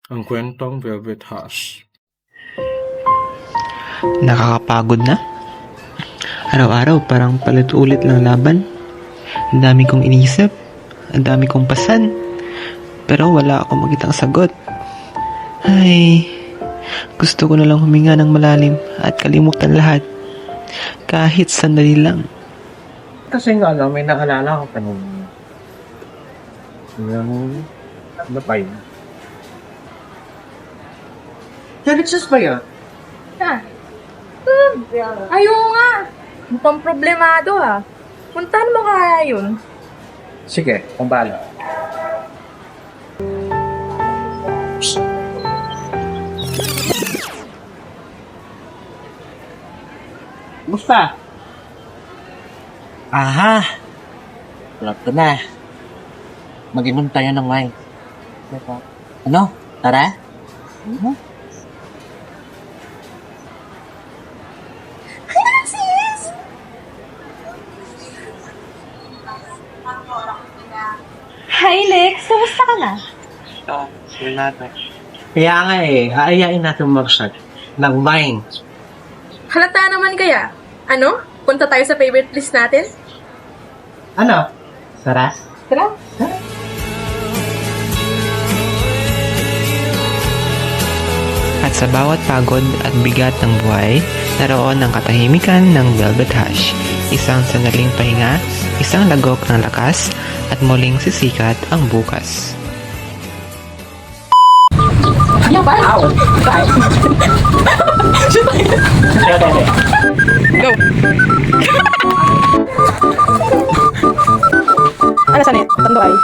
Ang kwentong Velvet Hush. Nakakapagod na. Araw-araw parang palit-ulit lang laban. Ang dami kong inisip, ang dami kong pasan, pero wala akong makitang sagot. Ay, gusto ko na lang huminga ng malalim at kalimutan lahat. Kahit sandali lang. Kasi nga lang, may naalala ko kanina. Yung ano pa yun? Delicious ba yun? Ah. Ayaw nga. Mukhang problemado ha. Puntahan mo kaya yun. Sige, kung bala. Musta? Aha! Tulad ko na. Mag-inom tayo ng wine. Ano? Tara? Hi Lex, kumusta ka na? Sige natin. Kaya nga aayain natin mag-shot ng wine. Halata naman kaya. Ano? Punta tayo sa favorite place natin? Ano? Tara? Tara. At sa bawat pagod at bigat ng buhay, naroon ang katahimikan ng Velvet Hush. Isang sandaling pahinga, isang lagok ng lakas, at muling sisikat ang bukas. Go! Ano saan eh? Tando ay?